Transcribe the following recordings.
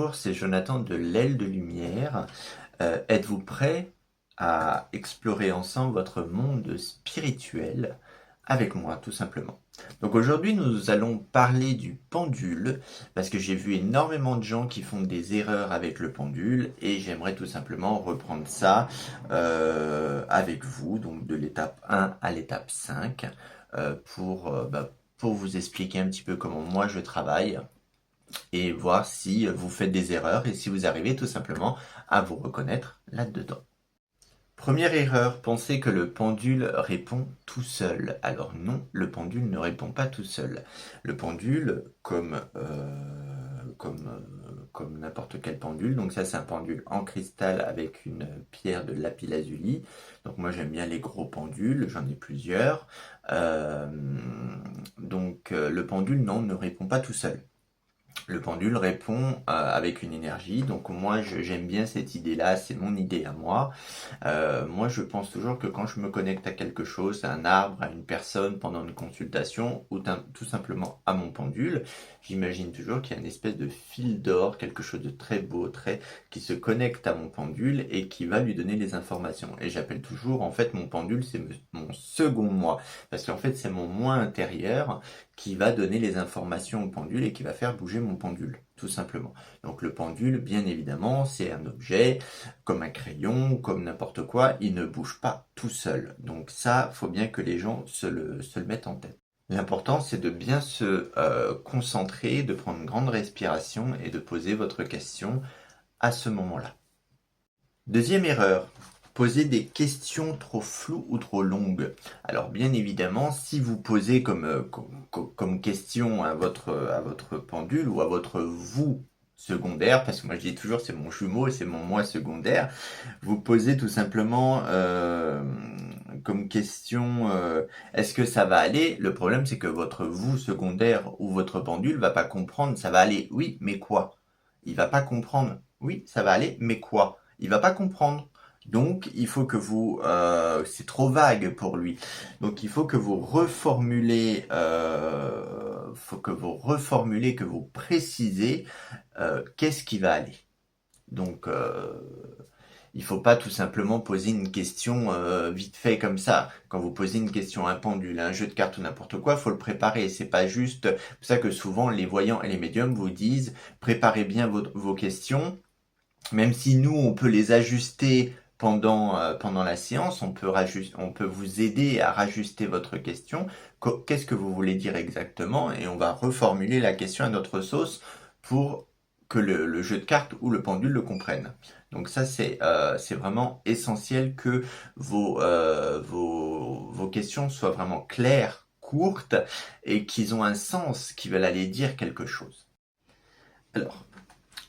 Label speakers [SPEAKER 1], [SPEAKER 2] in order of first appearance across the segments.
[SPEAKER 1] Bonjour, c'est Jonathan de l'Aile de Lumière. Êtes-vous prêt à explorer ensemble votre monde spirituel avec moi, tout simplement? Donc aujourd'hui, nous allons parler du pendule, parce que j'ai vu énormément de gens qui font des erreurs avec le pendule, et j'aimerais tout simplement reprendre ça avec vous, donc de l'étape 1 à l'étape 5, pour vous expliquer un petit peu comment moi je travaille et voir si vous faites des erreurs et si vous arrivez tout simplement à vous reconnaître là-dedans. Première erreur, pensez que le pendule répond tout seul. Alors non, le pendule ne répond pas tout seul. Le pendule, comme n'importe quel pendule, donc ça c'est un pendule en cristal avec une pierre de lapis-lazuli. Donc moi j'aime bien les gros pendules, j'en ai plusieurs. Le pendule, non, ne répond pas tout seul. Le pendule répond avec une énergie, donc moi j'aime bien cette idée-là, c'est mon idée à moi. Moi je pense toujours que quand je me connecte à quelque chose, à un arbre, à une personne pendant une consultation, ou tout simplement à mon pendule, j'imagine toujours qu'il y a une espèce de fil d'or, quelque chose de très beau, qui se connecte à mon pendule et qui va lui donner les informations. Et j'appelle toujours en fait mon pendule, c'est mon second moi, parce qu'en fait c'est mon moi intérieur qui va donner les informations au pendule et qui va faire bouger mon pendule, tout simplement. Donc le pendule, bien évidemment, c'est un objet, comme un crayon, comme n'importe quoi, il ne bouge pas tout seul. Donc ça, faut bien que les gens se le mettent en tête. L'important, c'est de bien se concentrer, de prendre une grande respiration et de poser votre question à ce moment-là. Deuxième erreur, poser des questions trop floues ou trop longues. Alors bien évidemment, si vous posez comme question à votre pendule ou à votre vous secondaire, parce que moi je dis toujours c'est mon jumeau et c'est mon moi secondaire, vous posez tout simplement comme question est-ce que ça va aller? Le problème c'est que votre vous secondaire ou votre pendule va pas comprendre ça va aller, oui, mais quoi? Il va pas comprendre, oui, ça va aller, mais quoi? Il va pas comprendre. Donc, il faut que c'est trop vague pour lui. Donc, il faut que vous reformulez, que vous précisez qu'est-ce qui va aller. Donc, il faut pas tout simplement poser une question vite fait comme ça. Quand vous posez une question à un pendule, à un jeu de cartes ou n'importe quoi, faut le préparer. C'est pas juste. C'est pour ça que souvent les voyants et les médiums vous disent préparez bien vos questions. Même si nous, on peut les ajuster pendant la séance, on peut vous aider à rajuster votre question. Qu'est-ce que vous voulez dire exactement? Et on va reformuler la question à notre sauce pour que le jeu de cartes ou le pendule le comprenne. Donc ça, c'est vraiment essentiel que vos questions soient vraiment claires, courtes et qu'ils ont un sens, qu'ils veulent aller dire quelque chose. Alors,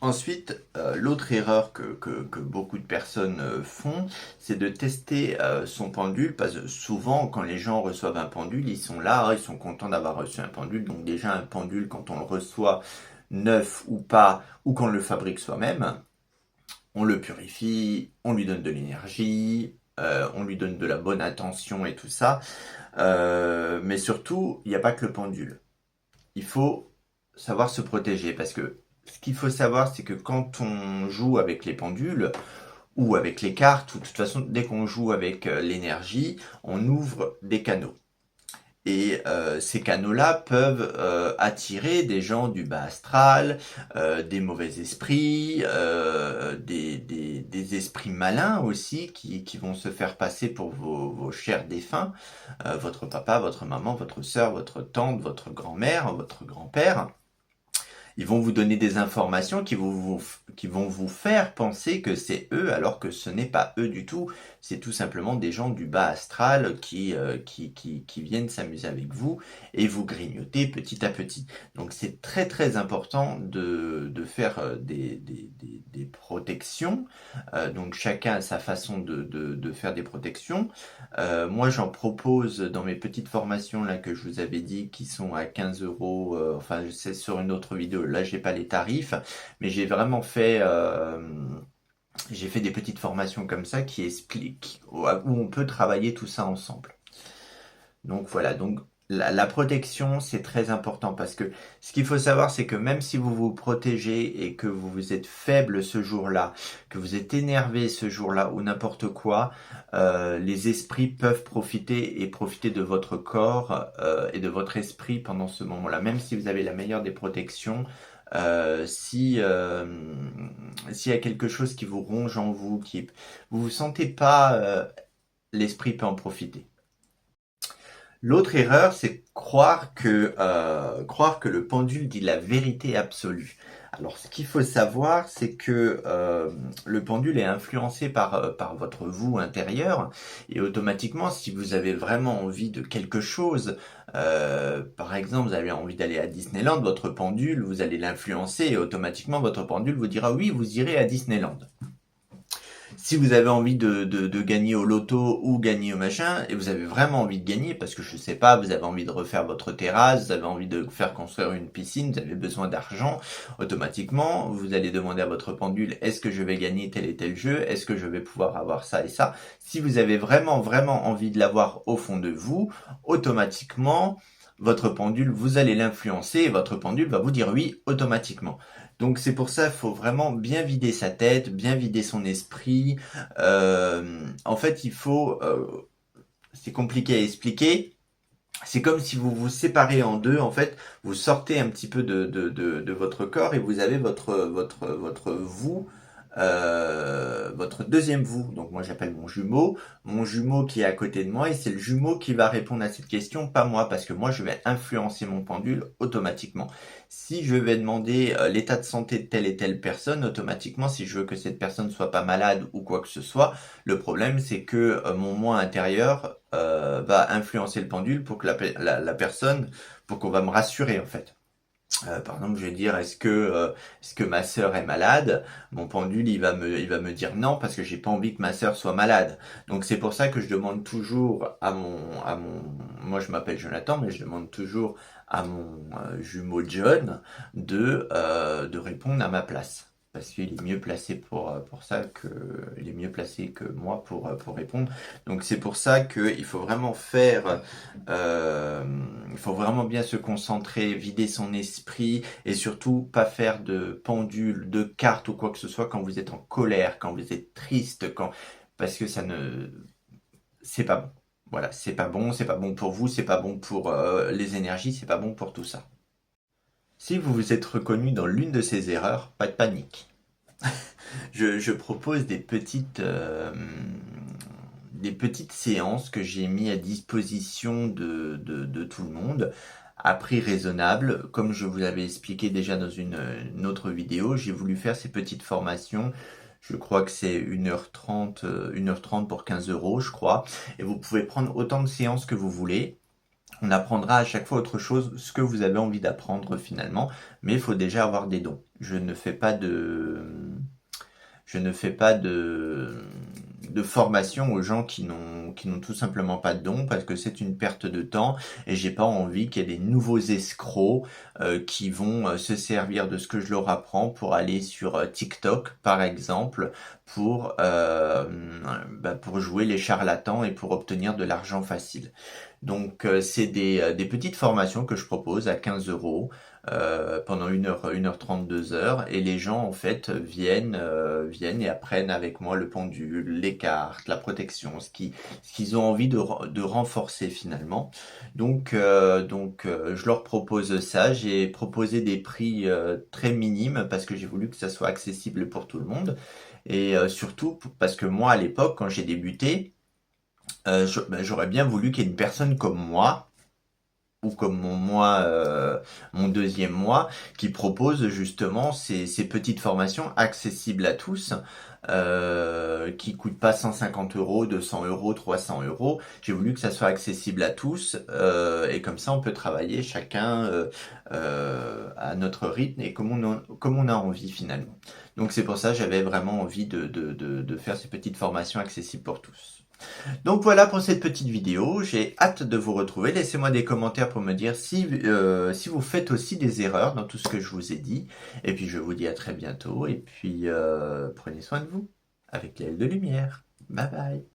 [SPEAKER 1] ensuite, l'autre erreur que beaucoup de personnes font, c'est de tester son pendule, parce que souvent, quand les gens reçoivent un pendule, ils sont là, ils sont contents d'avoir reçu un pendule. Donc déjà, un pendule, quand on le reçoit neuf ou pas, ou qu'on le fabrique soi-même, on le purifie, on lui donne de l'énergie, on lui donne de la bonne attention et tout ça. Mais surtout, il n'y a pas que le pendule. Il faut savoir se protéger, parce que ce qu'il faut savoir, c'est que quand on joue avec les pendules ou avec les cartes, ou de toute façon, dès qu'on joue avec l'énergie, on ouvre des canaux. Et ces canaux-là peuvent attirer des gens du bas astral, des mauvais esprits, des esprits malins aussi qui vont se faire passer pour vos chers défunts, votre papa, votre maman, votre sœur, votre tante, votre grand-mère, votre grand-père. Ils vont vous donner des informations qui vont vous faire penser que c'est eux, alors que ce n'est pas eux du tout. C'est tout simplement des gens du bas astral qui viennent s'amuser avec vous et vous grignoter petit à petit. Donc c'est très très important de faire des protections. Donc chacun a sa façon de faire des protections. Moi j'en propose dans mes petites formations là que je vous avais dit qui sont à 15 euros. Enfin c'est sur une autre vidéo. Là j'ai pas les tarifs, mais j'ai vraiment fait j'ai fait des petites formations comme ça qui expliquent où on peut travailler tout ça ensemble. Donc voilà, donc La protection, c'est très important parce que ce qu'il faut savoir, c'est que même si vous vous protégez et que vous êtes faible ce jour-là, que vous êtes énervé ce jour-là ou n'importe quoi, les esprits peuvent profiter et profiter de votre corps et de votre esprit pendant ce moment-là. Même si vous avez la meilleure des protections, s'il y a quelque chose qui vous ronge en vous, qui vous vous sentez pas, l'esprit peut en profiter. L'autre erreur, c'est croire que le pendule dit la vérité absolue. Alors, ce qu'il faut savoir, c'est que le pendule est influencé par votre vous intérieur, et automatiquement, si vous avez vraiment envie de quelque chose, par exemple, vous avez envie d'aller à Disneyland, votre pendule, vous allez l'influencer, et automatiquement, votre pendule vous dira oui, vous irez à Disneyland. Si vous avez envie de gagner au loto ou gagner au machin, et vous avez vraiment envie de gagner, parce que je sais pas, vous avez envie de refaire votre terrasse, vous avez envie de faire construire une piscine, vous avez besoin d'argent, automatiquement, vous allez demander à votre pendule, est-ce que je vais gagner tel et tel jeu? Est-ce que je vais pouvoir avoir ça et ça? Si vous avez vraiment, vraiment envie de l'avoir au fond de vous, automatiquement, votre pendule, vous allez l'influencer et votre pendule va vous dire oui automatiquement. Donc c'est pour ça, il faut vraiment bien vider sa tête, bien vider son esprit. En fait, c'est compliqué à expliquer. C'est comme si vous vous séparez en deux. En fait, vous sortez un petit peu de votre corps et vous avez votre vous, votre deuxième vous. Donc moi j'appelle mon jumeau qui est à côté de moi et c'est le jumeau qui va répondre à cette question, pas moi, parce que moi je vais influencer mon pendule automatiquement. Si je vais demander l'état de santé de telle et telle personne, automatiquement, si je veux que cette personne soit pas malade ou quoi que ce soit, le problème c'est que mon moi intérieur va influencer le pendule pour que la personne, pour qu'on va me rassurer en fait. Par exemple, je vais dire est-ce que ma sœur est malade? Mon pendule, il va me dire non parce que j'ai pas envie que ma sœur soit malade. Donc c'est pour ça que je demande toujours moi je m'appelle Jonathan, mais je demande toujours à mon jumeau John de répondre à ma place. Parce qu'il est mieux placé pour ça il est mieux placé que moi pour répondre. Donc c'est pour ça qu'il faut vraiment il faut vraiment bien se concentrer, vider son esprit et surtout pas faire de pendule, de cartes ou quoi que ce soit quand vous êtes en colère, quand vous êtes triste, parce que c'est pas bon. Voilà, c'est pas bon pour vous, c'est pas bon pour les énergies, c'est pas bon pour tout ça. Si vous vous êtes reconnu dans l'une de ces erreurs, pas de panique. Je propose des petites séances que j'ai mis à disposition de tout le monde à prix raisonnable. Comme je vous l'avais expliqué déjà dans une autre vidéo, j'ai voulu faire ces petites formations. Je crois que c'est 1h30, 1h30 pour 15 euros, je crois. Et vous pouvez prendre autant de séances que vous voulez. On apprendra à chaque fois autre chose, ce que vous avez envie d'apprendre finalement, mais il faut déjà avoir des dons. Je ne fais pas de formation aux gens qui n'ont tout simplement pas de dons parce que c'est une perte de temps et j'ai pas envie qu'il y ait des nouveaux escrocs qui vont se servir de ce que je leur apprends pour aller sur TikTok par exemple pour jouer les charlatans et pour obtenir de l'argent facile. Donc c'est des petites formations que je propose à 15 euros pendant 1h30, 2 heures, et les gens en fait viennent et apprennent avec moi le pendule, les cartes, la protection, ce qu'ils ont envie de renforcer finalement. Donc je leur propose ça. J'ai proposé des prix très minimes parce que j'ai voulu que ça soit accessible pour tout le monde et surtout parce que moi à l'époque quand j'ai débuté, j'aurais bien voulu qu'il y ait une personne comme moi ou comme mon deuxième moi, qui propose justement ces petites formations accessibles à tous, qui coûtent pas 150 euros, 200 euros, 300 euros. J'ai voulu que ça soit accessible à tous, et comme ça on peut travailler chacun à notre rythme et comme on a envie finalement. Donc c'est pour ça que j'avais vraiment envie de faire ces petites formations accessibles pour tous. Donc voilà pour cette petite vidéo, j'ai hâte de vous retrouver. Laissez-moi des commentaires pour me dire si vous faites aussi des erreurs dans tout ce que je vous ai dit. Et puis je vous dis à très bientôt et puis prenez soin de vous avec l'aile de lumière. Bye bye.